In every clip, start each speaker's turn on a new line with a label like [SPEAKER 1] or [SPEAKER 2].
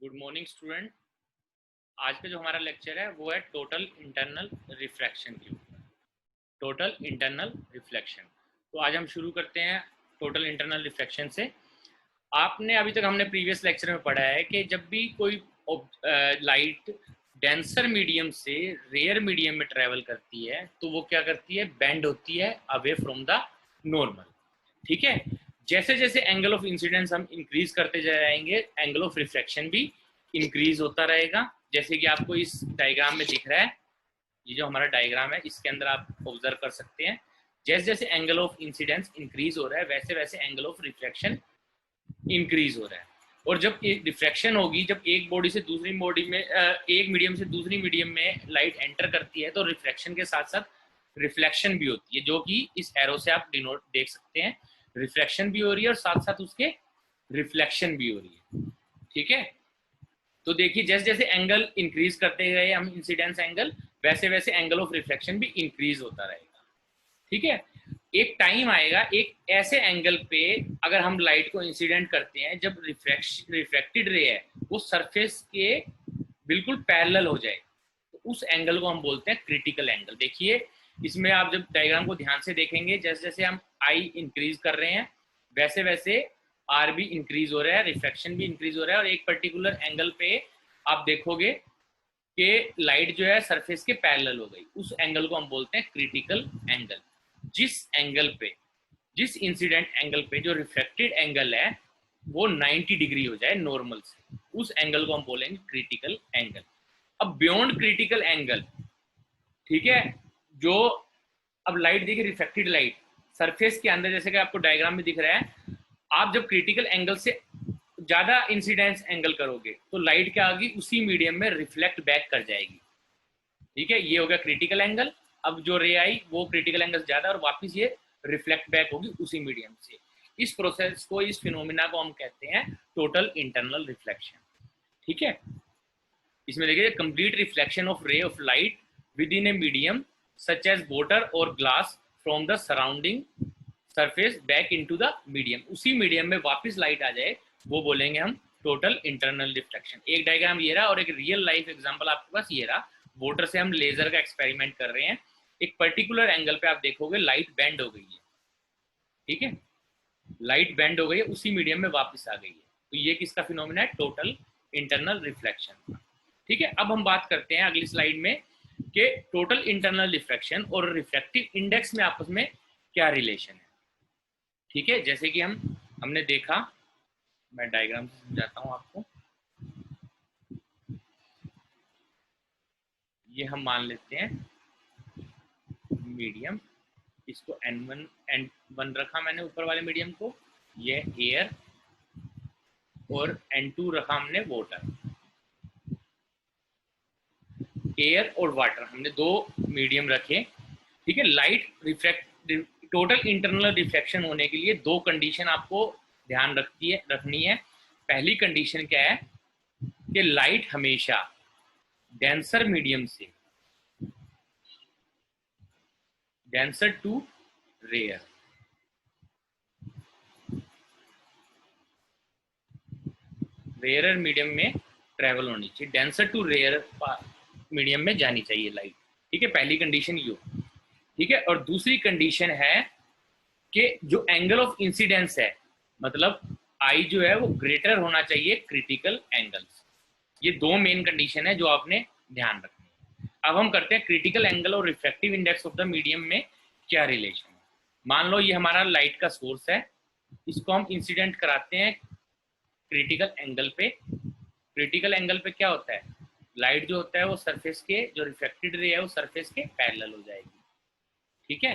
[SPEAKER 1] Good morning student. आज का जो हमारा लेक्चर है वो है टोटल इंटरनल रिफ्लेक्शन के ऊपर। Total internal reflection. तो आज हम शुरू करते हैं टोटल इंटरनल रिफ्लेक्शन से। आपने अभी तक हमने प्रीवियस लेक्चर में पढ़ा है कि जब भी कोई लाइट डेंसर मीडियम से रेयर मीडियम में ट्रेवल करती है तो वो क्या करती है, बेंड होती है अवे फ्रॉम द नॉर्मल। ठीक है, जैसे जैसे एंगल ऑफ इंसिडेंस हम इंक्रीज करते जाएंगे एंगल ऑफ रिफ्लेक्शन भी इंक्रीज होता रहेगा। जैसे कि आपको इस डायग्राम में दिख रहा है, ये जो हमारा डायग्राम है इसके अंदर आप ऑब्जर्व कर सकते हैं। जैसे जैसे एंगल ऑफ इंसिडेंस इंक्रीज हो रहा है वैसे वैसे एंगल ऑफ रिफ्लेक्शन इंक्रीज हो रहा है। और जब रिफ्लेक्शन होगी, जब एक बॉडी से दूसरी बॉडी में एक मीडियम से दूसरी मीडियम में लाइट एंटर करती है तो रिफ्लेक्शन के साथ साथ रिफ्लेक्शन भी होती है, जो कि इस एरो से आप डिनोट देख सकते हैं। रिफ्लेक्शन भी हो रही है और साथ साथ उसके रिफ्लेक्शन भी हो रही है। ठीक है, तो देखिए जैसे जैसे एंगल इंक्रीज करते गए हम इंसिडेंस एंगल, वैसे वैसे एंगल ऑफ रिफ्लेक्शन भी इंक्रीज होता रहेगा। ठीक है, एक टाइम आएगा एक ऐसे एंगल पे अगर हम लाइट को इंसिडेंट करते हैं जब रिफ्लेक्टेड रे है वो सरफेस के बिल्कुल पैरेलल हो जाए, तो उस एंगल को हम बोलते हैं क्रिटिकल एंगल। देखिए इसमें आप जब डायग्राम को ध्यान से देखेंगे, जैसे जैसे हम आई इंक्रीज कर रहे हैं वैसे वैसे आर भी इंक्रीज हो रहा है, रिफ्लेक्शन भी इंक्रीज हो रहा है। और एक पर्टिकुलर एंगल पे आप देखोगे कि लाइट जो है सरफेस के पैरेलल हो गई, उस एंगल को हम बोलते हैं क्रिटिकल एंगल। जिस एंगल पे, जिस इंसिडेंट एंगल पे जो रिफ्लेक्टेड एंगल है वो 90 डिग्री हो जाए नॉर्मल से, उस एंगल को हम बोलेंगे क्रिटिकल एंगल। अब बियॉन्ड क्रिटिकल एंगल, ठीक है, जो अब लाइट देखिए रिफ्लेक्टेड लाइट सरफेस के अंदर, जैसे कि आपको डायग्राम में दिख रहा है, आप जब क्रिटिकल एंगल से ज्यादा इंसिडेंस एंगल करोगे तो लाइट क्या होगी, उसी मीडियम में रिफ्लेक्ट बैक कर जाएगी। ठीक है, ये हो गया क्रिटिकल एंगल। अब जो रे आई वो क्रिटिकल एंगल ज्यादा और वापस ये रिफ्लेक्ट बैक होगी उसी मीडियम से। इस प्रोसेस को, इस फिनोमिना को हम कहते हैं टोटल इंटरनल रिफ्लेक्शन। ठीक है, इसमें देखिए complete reflection of ray of light within a medium such as water और glass from the surrounding surface back into the medium, उसी मीडियम में वापस लाइट आ जाए वो बोलेंगे हम टोटल इंटरनल रिफ्लेक्शन। एक डायग्राम ये रहा और एक रियल लाइफ एग्जांपल आपके पास ये रहा। वाटर से हम लेजर का एक्सपेरिमेंट कर रहे हैं, एक पर्टिकुलर एंगल पे आप देखोगे लाइट बेंड हो गई है। ठीक है, लाइट बेंड हो गई है, उसी मीडियम में वापस आ गई है, तो ये किसका फिनोमिना है, टोटल इंटरनल रिफ्लेक्शन। ठीक है, अब हम बात करते हैं अगली स्लाइड में कि टोटल इंटरनल रिफ्लेक्शन और रिफ्लेक्टिव इंडेक्स में आपस में क्या रिलेशन है। ठीक है, जैसे कि हमने देखा, मैं डायग्राम से समझाता हूं आपको। ये हम मान लेते हैं मीडियम, इसको N1 रखा मैंने ऊपर वाले मीडियम को, ये एयर, और N2 रखा हमने वाटर। एयर और वाटर हमने दो मीडियम रखे। ठीक है, light reflect, total internal reflection होने के लिए दो कंडीशन आपको ध्यान रखनी है। पहली कंडीशन क्या है कि लाइट हमेशा डेंसर मीडियम से denser to rare, rare medium में ट्रेवल होनी चाहिए, डेंसर टू रेयर मीडियम में जानी चाहिए लाइट। ठीक है, पहली कंडीशन ये। ठीक है, और दूसरी कंडीशन है कि जो एंगल ऑफ इंसिडेंस है, मतलब आई जो है वो ग्रेटर होना चाहिए क्रिटिकल एंगल। ये दो मेन कंडीशन है जो आपने ध्यान रखनी है। अब हम करते हैं क्रिटिकल एंगल और reflective index of the medium में क्या रिलेशन है। मान लो ये हमारा लाइट का सोर्स है, इसको हम इंसिडेंट कराते हैं क्रिटिकल एंगल पे। क्रिटिकल एंगल पे क्या होता है, लाइट जो होता है वो सरफेस के, जो रिफ्लेक्टेड रे है वो सरफेस के पैरेलल हो जाएगी। ठीक है,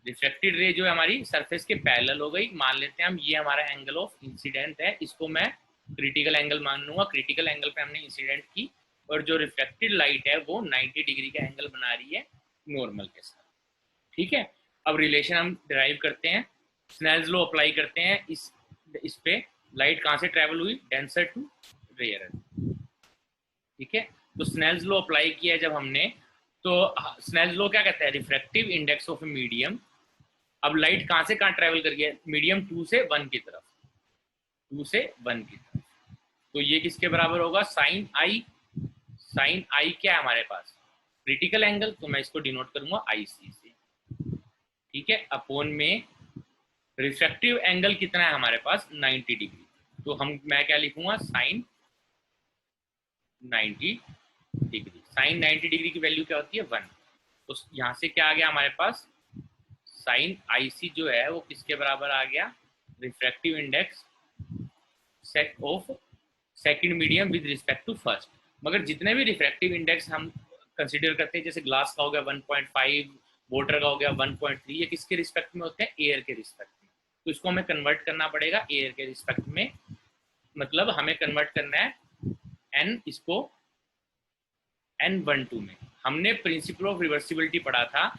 [SPEAKER 1] रिफ्लेक्टेड रे जो है हमारी सरफेस के पैरेलल हो गई। मान लेते हैं हम ये हमारा एंगल ऑफ इंसिडेंट है, इसको मैं क्रिटिकल एंगल मान लूंगा। क्रिटिकल एंगल पे हमने इंसिडेंट की और जो रिफ्लेक्टेड लाइट है वो 90 डिग्री का एंगल बना रही है नॉर्मल के साथ। ठीक है, अब रिलेशन हम डिराइव करते हैं, स्नेल्स लॉ अप्लाई करते हैं इस पे। लाइट कहां से ट्रेवल हुई, डेंसर टू रेयर। ठीक है, तो स्नेल्स लॉ अप्लाई किया जब हमने, तो स्नेल्स लॉ क्या कहता है, रिफ्रैक्टिव इंडेक्स ऑफ मीडियम। अब लाइट कहां से कहां ट्रेवल कर गया, मीडियम 2 से 1 की तरफ, 2 से 1 की तरफ। तो ये किसके बराबर होगा, साइन आई। साइन आई क्या है हमारे पास, क्रिटिकल एंगल, तो मैं इसको डिनोट करूंगा आई सी से, ठीक है। अपॉन में रिफ्रैक्टिव एंगल कितना है हमारे पास, 90 डिग्री, तो मैं क्या लिखूंगा, साइन 90 डिग्री। साइन 90 डिग्री की वैल्यू क्या होती है, 1। तो यहाँ से क्या आ गया हमारे पास, साइन आई सी जो है वो किसके बराबर आ गया, refractive index set of second medium with respect to first. मगर जितने भी रिफ्रैक्टिव इंडेक्स हम कंसीडर करते हैं, जैसे ग्लास का हो गया 1.5, वाटर का हो गया 1.3, ये किसके रिस्पेक्ट में होते हैं, एयर के रिस्पेक्ट में। तो इसको हमें कन्वर्ट करना पड़ेगा एयर के रिस्पेक्ट में, मतलब हमें कन्वर्ट करना है एन इसको N12 में। हमने प्रिंसिपल ऑफ रिवर्सिबिलिटी पढ़ा था,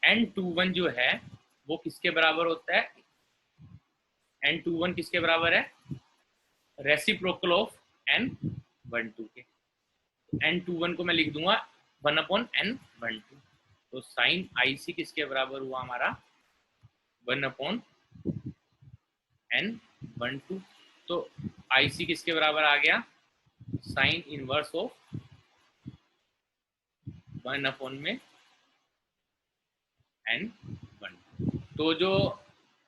[SPEAKER 1] N21 जो है वो किसके बराबर होता है, N21 किसके बराबर है, रेसिप्रोकल ऑफ N12 के। N21 को मैं लिख दूंगा 1/N12। तो साइन आई सी किसके बराबर हुआ हमारा, 1/N12। तो आई सी किसके बराबर आ गया, साइन इनवर्स ऑफ 1/N12। तो जो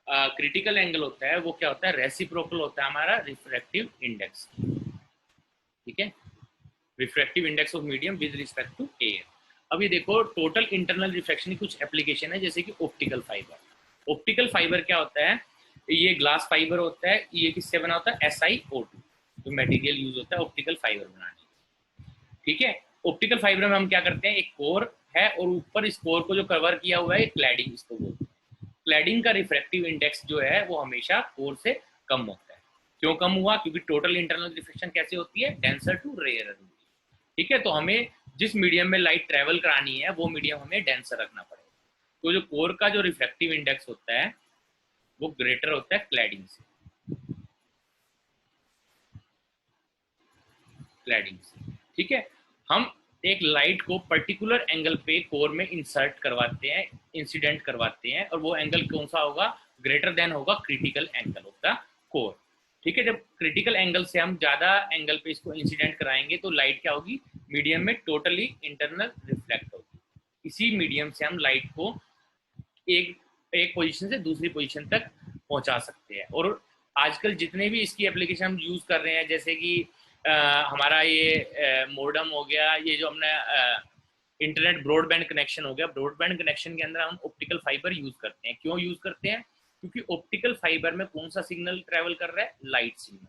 [SPEAKER 1] क्रिटिकल एंगल होता है वो क्या होता है, रेसिप्रोकल होता है हमारा रिफ्रैक्टिव इंडेक्स, ठीक है, refractive index of medium with respect to air. अब ये देखो टोटल इंटरनल रिफ्रैक्शन की कुछ एप्लीकेशन है, जैसे कि ऑप्टिकल फाइबर। ऑप्टिकल फाइबर क्या होता है, ये ग्लास फाइबर होता है, ये किससे बना होता है, SiO2 तो मटेरियल यूज होता है ऑप्टिकल फाइबर बनाने, ठीक है। ऑप्टिकल फाइबर में हम क्या करते हैं, एक कोर है और ऊपर इस कोर को जो कवर किया हुआ है क्लैडिंग इसको बोलते हैं। क्लैडिंग का रिफ्रैक्टिव इंडेक्स जो है वो हमेशा कोर से कम होता है। क्यों कम हुआ, क्योंकि टोटल इंटरनल रिफ्लेक्शन कैसे होती है, डेंसर टू रेयर, ठीक है। तो हमें जिस मीडियम में लाइट ट्रेवल करानी है वो मीडियम हमें डेंसर रखना पड़ेगा। तो जो कोर का जो रिफ्रैक्टिव इंडेक्स होता है वो ग्रेटर होता है क्लैडिंग से, क्लैडिंग से, ठीक है। हम एक लाइट को पर्टिकुलर एंगल पे कोर में इंसर्ट करवाते हैं, इंसिडेंट करवाते हैं, और वो एंगल कौन सा होगा, ग्रेटर देन होगा critical angle of the core, ठीक है। जब क्रिटिकल एंगल से हम ज्यादा एंगल पे इसको इंसिडेंट कराएंगे तो लाइट क्या होगी, मीडियम में टोटली इंटरनल रिफ्लेक्ट होगी। इसी मीडियम से हम लाइट को एक एक पोजीशन से दूसरी पोजीशन तक पहुंचा सकते हैं। और आजकल जितने भी इसकी एप्लीकेशन हम यूज कर रहे हैं, जैसे कि हमारा ये मोडम हो गया, ये जो हमने इंटरनेट ब्रॉडबैंड कनेक्शन हो गया, ब्रॉडबैंड कनेक्शन के अंदर हम ऑप्टिकल फाइबर यूज करते हैं। क्यों यूज करते हैं, क्योंकि ऑप्टिकल फाइबर में कौन सा सिग्नल ट्रेवल कर रहा है, लाइट सिग्नल।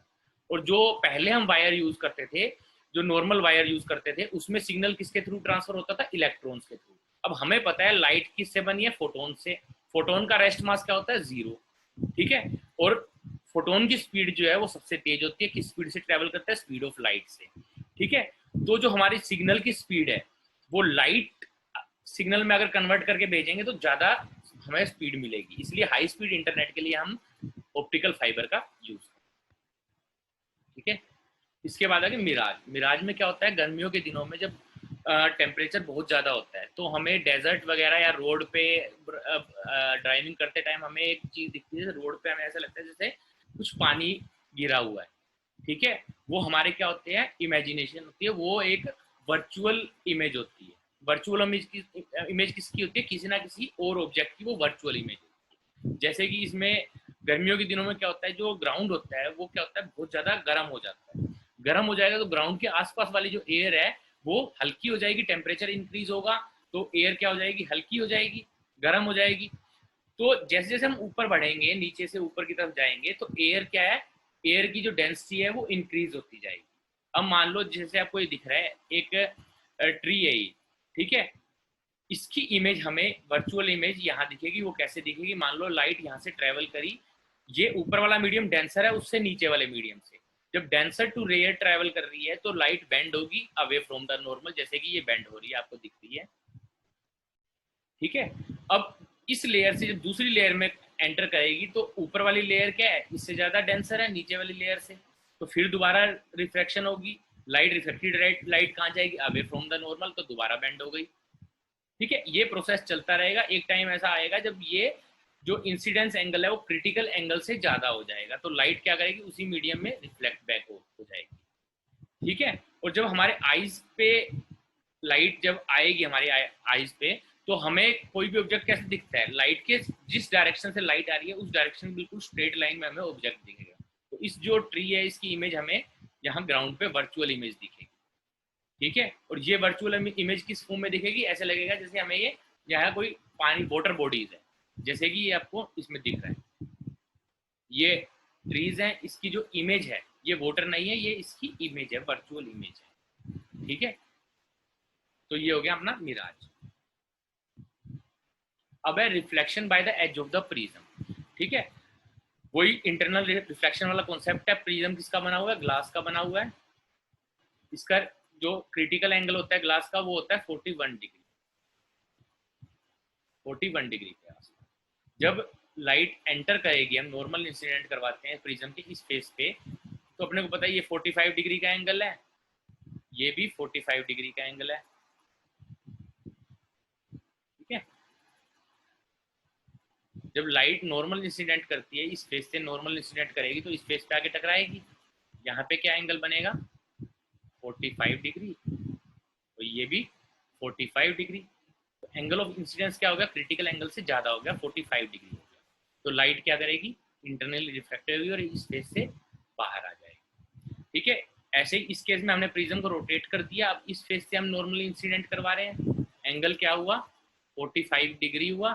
[SPEAKER 1] और जो पहले हम वायर यूज करते थे, जो नॉर्मल वायर यूज करते थे, उसमें सिग्नल किसके थ्रू ट्रांसफर होता था, इलेक्ट्रॉन्स के थ्रू। अब हमें पता है लाइट किससे बनी है, फोटोन से। फोटोन का रेस्ट मास क्या होता है, 0, ठीक है। और फोटोन की स्पीड जो है वो सबसे तेज होती है, किस स्पीड से ट्रेवल करता है, स्पीड ऑफ लाइट से, ठीक है। तो जो हमारी सिग्नल की स्पीड है वो लाइट सिग्नल में अगर कन्वर्ट करके भेजेंगे तो ज्यादा हमें स्पीड मिलेगी, इसलिए हाई स्पीड इंटरनेट के लिए हम ऑप्टिकल फाइबर का यूज करते हैं, ठीक है। इसके बाद आगे मिराज। मिराज में क्या होता है, गर्मियों के दिनों में जब टेम्परेचर बहुत ज़्यादा होता है तो हमें डेजर्ट वगैरह या रोड पे ड्राइविंग करते टाइम हमें एक चीज़ दिखती है, रोड पे हमें ऐसा लगता है जैसे कुछ पानी गिरा हुआ है, ठीक है। वो हमारे क्या होते हैं, इमेजिनेशन होती है, वो एक वर्चुअल इमेज होती है। वर्चुअल इमेज किसकी होती है, किसी ना किसी और ऑब्जेक्ट की वो वर्चुअल इमेज होती है। जैसे कि इसमें गर्मियों के दिनों में क्या होता है, जो ग्राउंड होता है वो क्या होता है, बहुत ज़्यादा गर्म हो जाता है। गर्म हो जाएगा तो ग्राउंड के आसपास वाली जो एयर है वो हल्की हो जाएगी, टेम्परेचर इंक्रीज होगा तो एयर क्या हो जाएगी, हल्की हो जाएगी, गर्म हो जाएगी। तो जैसे जैसे हम ऊपर बढ़ेंगे, नीचे से ऊपर की तरफ जाएंगे, तो एयर क्या है, एयर की जो डेंसिटी है वो इंक्रीज होती जाएगी। अब मान लो जैसे आपको ये दिख रहा है एक ट्री है ये, ठीक है। इसकी इमेज हमें वर्चुअल इमेज यहाँ दिखेगी, वो कैसे दिखेगी, मान लो लाइट यहाँ से ट्रेवल करी, ये ऊपर वाला मीडियम डेंसर है उससे नीचे वाले मीडियम से, जब डेंसर टू रेयर ट्रेवल कर रही है तो लाइट बेंड होगी अवे फ्रॉम द नॉर्मल, जैसे कि ये बेंड हो रही है आपको दिख रही है, ठीक है। अब इस लेयर से जब दूसरी लेयर में एंटर करेगी तो ऊपर वाली लेयर क्या है, इससे ज्यादा डेंसर है नीचे वाली लेयर से, तो फिर दोबारा रिफ्रैक्शन होगी, लाइट रिफ्लेक्टेड लाइट कहाँ जाएगी, अवे फ्रॉम द नॉर्मल, तो दोबारा बेंड हो गई, ठीक है। ये प्रोसेस चलता रहेगा। एक टाइम ऐसा आएगा जब ये जो इंसिडेंस एंगल है वो क्रिटिकल एंगल से ज्यादा हो जाएगा, तो लाइट क्या करेगी, उसी मीडियम में रिफ्लेक्ट बैक हो जाएगी, ठीक है। और जब हमारे आईज पे लाइट जब आएगी हमारी आईज पे, तो हमें कोई भी ऑब्जेक्ट कैसे दिखता है, लाइट के जिस डायरेक्शन से लाइट आ रही है उस डायरेक्शन बिल्कुल स्ट्रेट लाइन में हमें ऑब्जेक्ट दिखेगा। तो इस जो ट्री है इसकी इमेज हमें यहाँ ग्राउंड पे वर्चुअल इमेज दिखेगी। ठीक है। और ये वर्चुअल इमेज किस फॉर्म में दिखेगी, ऐसे लगेगा जैसे हमें ये यहाँ कोई पानी वाटर बॉडीज है, जैसे कि ये आपको इसमें दिख रहा है, ये ट्रीज हैं, इसकी जो इमेज है ये वाटर नहीं है, ये इसकी इमेज है, वर्चुअल इमेज है। ठीक है। तो ये हो गया अपना मिराज। अब है reflection by the edge of the prism. ठीक है। वही इंटरनल रिफ्लेक्शन वाला कॉन्सेप्ट है। प्रिज्म किसका बना हुआ है, ग्लास का बना हुआ है। इसका जो क्रिटिकल एंगल होता है ग्लास का वो होता है 41 डिग्री, 41 डिग्री के आसपास। जब लाइट एंटर करेगी, हम नॉर्मल इंसिडेंट करवाते हैं प्रिज्म के इस फेस पे, तो अपने को पता है ये 45 डिग्री का एंगल है, ये भी 45 डिग्री का एंगल है। ठीक है। जब लाइट नॉर्मल इंसिडेंट करती है, इस फेस से नॉर्मल इंसिडेंट करेगी तो इस फेस पे आके टकराएगी, यहाँ पे क्या एंगल बनेगा 45 डिग्री, तो ये भी 45 डिग्री। तो एंगल ऑफ इंसिडेंस क्या हो गया, क्रिटिकल एंगल से ज्यादा हो गया, 45 डिग्री हो गया। तो लाइट क्या करेगी, इंटरनली रिफ्लेक्ट होगी और इस फेस से बाहर आ जाएगी। ठीक है। ऐसे ही इस केस में हमने प्रिज्म को रोटेट कर दिया, अब इस फेस से हम नॉर्मली इंसिडेंट करवा रहे हैं, एंगल क्या हुआ 45 डिग्री हुआ,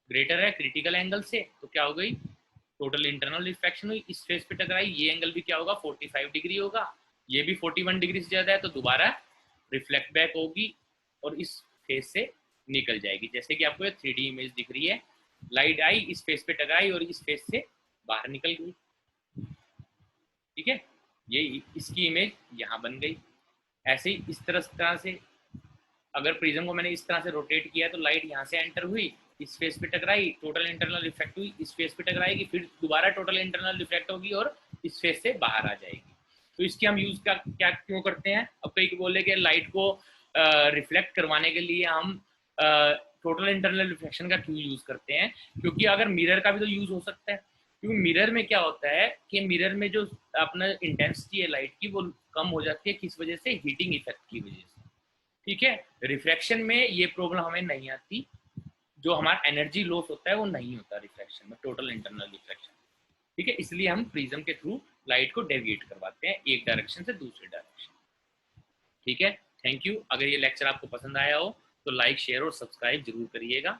[SPEAKER 1] ग्रेटर है क्रिटिकल एंगल से, तो क्या हो गई टोटल इंटरनल रिफ्लेक्शन हुई, इस फेस पे टकराई, ये एंगल भी क्या होगा 45 डिग्री होगा, ये भी 41 डिग्री से ज्यादा है, तो दोबारा रिफ्लेक्ट बैक होगी और इस फेस से निकल जाएगी। जैसे कि आपको ये 3D इमेज दिख रही है, लाइट आई इस फेस पे टकराई और इस फेस से बाहर निकल गई। ठीक है। ये इसकी इमेज यहाँ बन गई। ऐसे ही इस तरह से अगर प्रिज्म को मैंने इस तरह से रोटेट किया तो लाइट यहाँ से एंटर हुई, इस फेस पे टकराई, टोटल इंटरनल रिफ्लेक्ट हुई, इस फेस पे टकराएगी, फिर दोबारा टोटल इंटरनल रिफ्लेक्ट होगी और इस फेस से बाहर आ जाएगी। तो इसकी हम यूज क्या क्यों करते हैं, अब कई बोले कि लाइट को रिफ्लेक्ट करवाने के लिए हम टोटल इंटरनल रिफ्लेक्शन का क्यों यूज करते हैं, क्योंकि अगर मिरर का भी तो यूज हो सकता है। क्योंकि मिरर में क्या होता है कि मिरर में जो अपना इंटेंसिटी है लाइट की वो कम हो जाती है, किस वजह से, हीटिंग इफेक्ट की वजह से। ठीक है। रिफ्लेक्शन में ये प्रॉब्लम हमें नहीं आती, जो हमारा एनर्जी लॉस होता है वो नहीं होता रिफ्लेक्शन में, टोटल इंटरनल रिफ्लेक्शन। ठीक है। इसलिए हम प्रिज्म के थ्रू लाइट को डेविएट करवाते हैं एक डायरेक्शन से दूसरे डायरेक्शन। ठीक है। Thank you. अगर ये लेक्चर आपको पसंद आया हो तो लाइक शेयर और सब्सक्राइब जरूर करिएगा।